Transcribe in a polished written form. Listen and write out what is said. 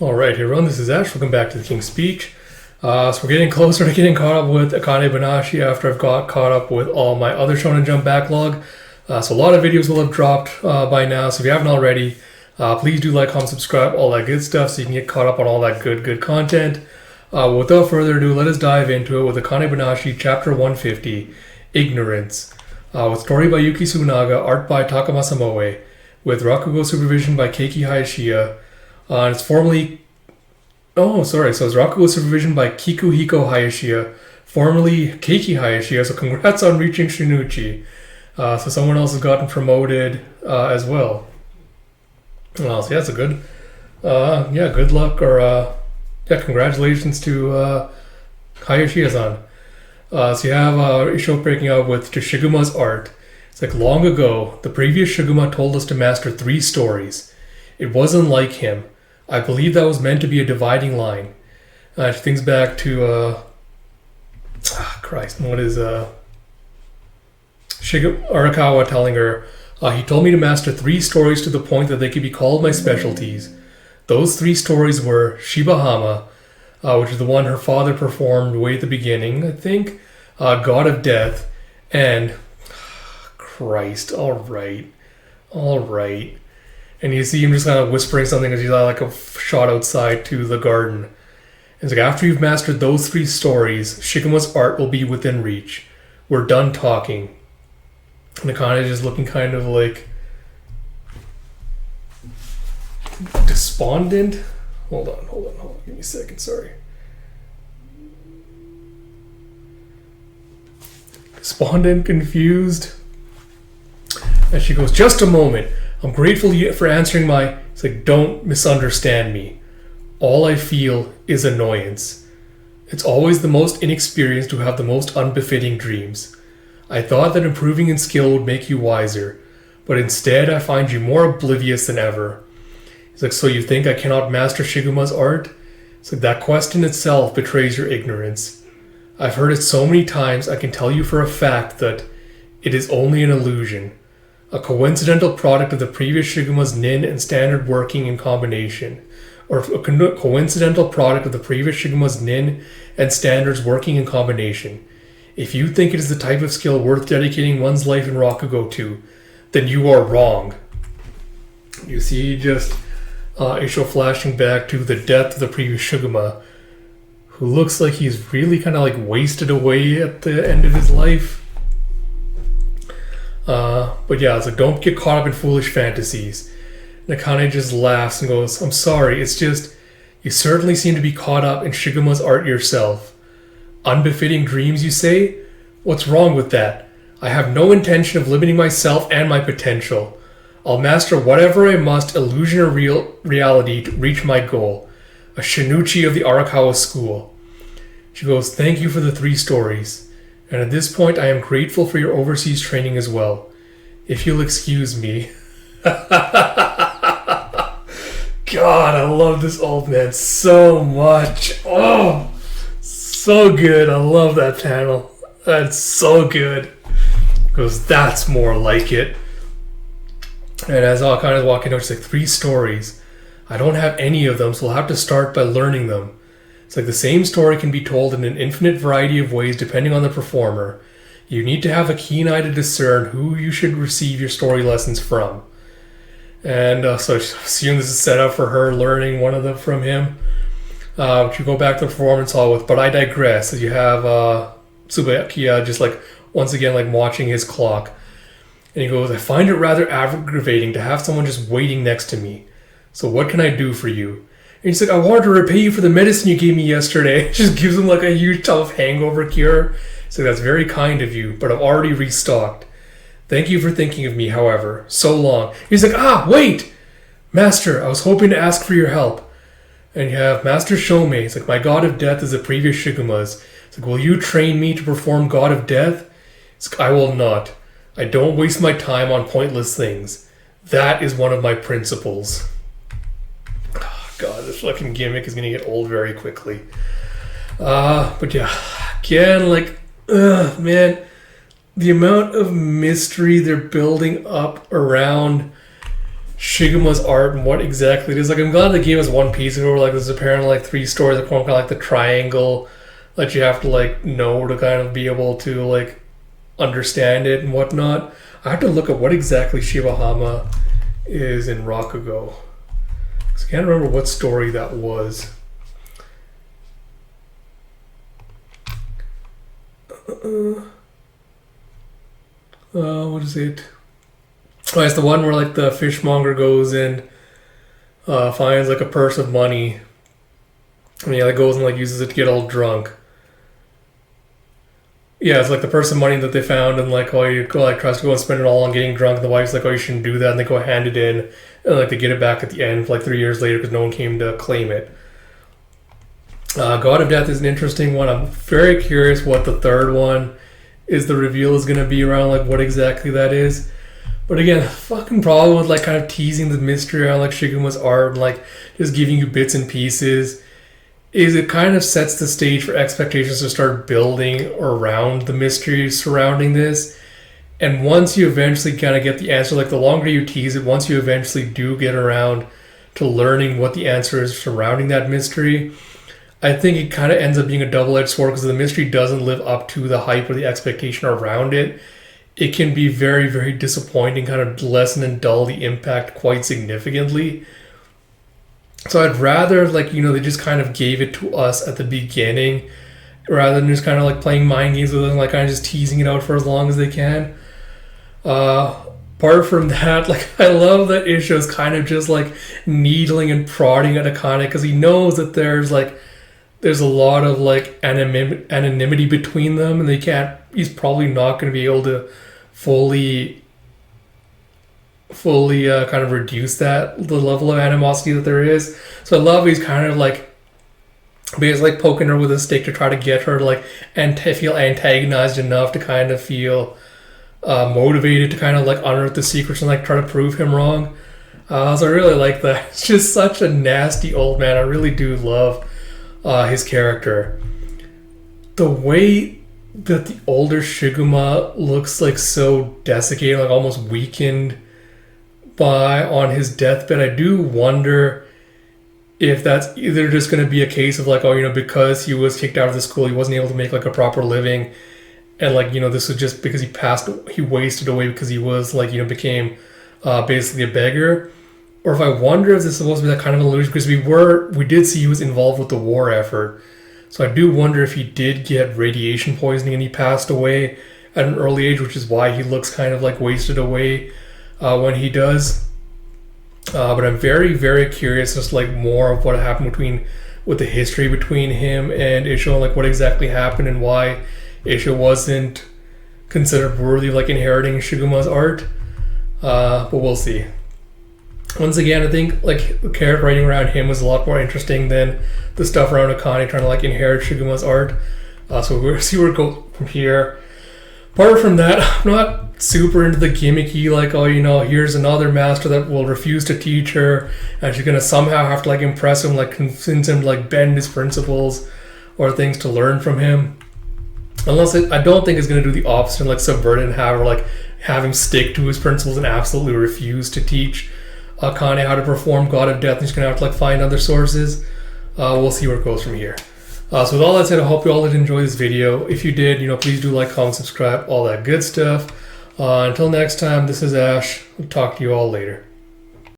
Alright, everyone, this is Ash. Welcome back to the King's Speech. So we're getting closer to getting caught up with Akane-Banashi after I've got caught up with all my other Shonen Jump backlog. So a lot of videos will have dropped by now, so if you haven't already, please do like, comment, subscribe, all that good stuff so you can get caught up on all that good content. Without further ado, let us dive into it with Akane-Banashi Chapter 150, Ignorance. With story by Yuki Tsunaga, art by Takamasa Moe, with Rakugo supervision by Keiki Hayashiya. It's formerly... so it's Rakugo supervision by Kikuhiko Hayashiya, formerly Keiki Hayashiya, so congrats on reaching Shinichi. So someone else has gotten promoted as well. So yeah, that's a good... good luck, or congratulations to Hayashiya-san. So you have Isho breaking out with Shiguma's art. It's like, long ago, the previous Shiguma told us to master 3 stories. It wasn't like him. I believe that was meant to be a dividing line. She thinks back to, what is, Arakawa telling her, he told me to master 3 stories to the point that they could be called my specialties. Those 3 stories were Shibahama, which is the one her father performed way at the beginning, I think, God of Death, and, alright. And you see him just kind of whispering something as he's like a shot outside to the garden. It's like, after you've mastered those 3 stories, Shiguma's art will be within reach. We're done talking. And Akane is just looking kind of like despondent. Hold on. Give me a second, sorry. Despondent, confused. And she goes, just a moment. I'm grateful for answering my... It's like, don't misunderstand me. All I feel is annoyance. It's always the most inexperienced who have the most unbefitting dreams. I thought that improving in skill would make you wiser, but instead I find you more oblivious than ever. It's like, so you think I cannot master Shiguma's art? It's like, that question itself betrays your ignorance. I've heard it so many times I can tell you for a fact that it is only an illusion. A coincidental product of the previous Shiguma's nin and standard working in combination. Or a coincidental product of the previous Shiguma's nin and standards working in combination. If you think it is the type of skill worth dedicating one's life in Rakugo to, then you are wrong. You see just Isho flashing back to the death of the previous Shiguma, who looks like he's really kind of like wasted away at the end of his life. But yeah, it's like, don't get caught up in foolish fantasies. Akane just laughs and goes, I'm sorry, it's just, you certainly seem to be caught up in Shiguma's art yourself. Unbefitting dreams, you say? What's wrong with that? I have no intention of limiting myself and my potential. I'll master whatever I must, illusion or reality, to reach my goal. A Shinichi of the Arakawa school. She goes, thank you for the 3 stories. And at this point, I am grateful for your overseas training as well. If you'll excuse me. God, I love this old man so much. Oh, so good. I love that panel. That's so good. Because that's more like it. And as Akane is walking out, she's like, 3 stories. I don't have any of them, so I'll have to start by learning them. It's like the same story can be told in an infinite variety of ways depending on the performer. You need to have a keen eye to discern who you should receive your story lessons from. And so I assume this is set up for her learning one of them from him. You go back to the performance hall with, but I digress. You have Tsubakiya just like, once again, like watching his clock. And he goes, I find it rather aggravating to have someone just waiting next to me. So what can I do for you? And he's like, I wanted to repay you for the medicine you gave me yesterday. Just gives him like a huge tough hangover cure. So that's very kind of you, but I've already restocked. Thank you for thinking of me, however. So long. He's like, wait! Master, I was hoping to ask for your help. And you have Master Shomei. It's like, my God of Death is the previous Shiguma's. It's like, will you train me to perform God of Death? It's like, I will not. I don't waste my time on pointless things. That is one of my principles. Oh, God, this fucking gimmick is going to get old very quickly. But yeah, again, like, man, the amount of mystery they're building up around Shiguma's art and what exactly it is. Like, I'm glad they gave us one piece of it where, like, there's apparently, like, 3 stories that form kind of like the triangle that you have to, like, know to kind of be able to, like, understand it and whatnot. I have to look at what exactly Shibahama is in Rakugo. I can't remember what story that was. What is it? Oh, it's the one where like the fishmonger goes and finds like a purse of money, and yeah, like goes and like uses it to get all drunk. Yeah, it's like the purse of money that they found, and like you go like tries to go and spend it all on getting drunk. And the wife's like, "Oh, you shouldn't do that," and they go hand it in, and like they get it back at the end, like 3 years later, because no one came to claim it. God of Death is an interesting one. I'm very curious what the third one is. The reveal is going to be around like what exactly that is. But again, fucking problem with like kind of teasing the mystery around like Shiguma's art and like just giving you bits and pieces is it kind of sets the stage for expectations to start building around the mystery surrounding this. And once you eventually kind of get the answer, like the longer you tease it, once you eventually do get around to learning what the answer is surrounding that mystery, I think it kind of ends up being a double-edged sword because the mystery doesn't live up to the hype or the expectation around it. It can be very, very disappointing, kind of lessen and dull the impact quite significantly. So I'd rather, like, you know, they just kind of gave it to us at the beginning rather than just kind of like playing mind games with it and like kind of just teasing it out for as long as they can. Apart from that, like, I love that Isho's kind of just like needling and prodding at Akane because he knows that there's a lot of like anonymity between them, and he's probably not going to be able to fully kind of reduce the level of animosity that there is. So I love he's kind of like basically like poking her with a stick to try to get her to like feel antagonized enough to kind of feel motivated to kind of like unearth the secrets and like try to prove him wrong. So I really like that. It's just such a nasty old man. I really do love his character. The way that the older Shiguma looks like so desiccated, like almost weakened on his deathbed, I do wonder if that's either just going to be a case of like, oh, you know, because he was kicked out of the school, he wasn't able to make like a proper living, and like, you know, this was just because he wasted away because he was like, you know, became basically a beggar. Or if I wonder if this is supposed to be that kind of illusion, because we did see he was involved with the war effort. So I do wonder if he did get radiation poisoning and he passed away at an early age, which is why he looks kind of like wasted away when he does. But I'm very, very curious just like more of what happened with the history between him and Isho, and like what exactly happened and why Isho wasn't considered worthy of like inheriting Shiguma's art. But we'll see. Once again, I think like the character writing around him was a lot more interesting than the stuff around Akane trying to like inherit Shiguma's art. So we'll see where it goes from here. Apart from that, I'm not super into the gimmicky like, oh, you know, here's another master that will refuse to teach her and she's gonna somehow have to like impress him, like convince him to like bend his principles or things to learn from him. I don't think it's gonna do the opposite and like subvert it and have him stick to his principles and absolutely refuse to teach Akane how to perform God of Death, and he's going to have to like find other sources. We'll see where it goes from here. So with all that said, I hope you all did enjoy this video. If you did, you know, please do like, comment, subscribe, all that good stuff. Until next time, this is Ash. I'll talk to you all later.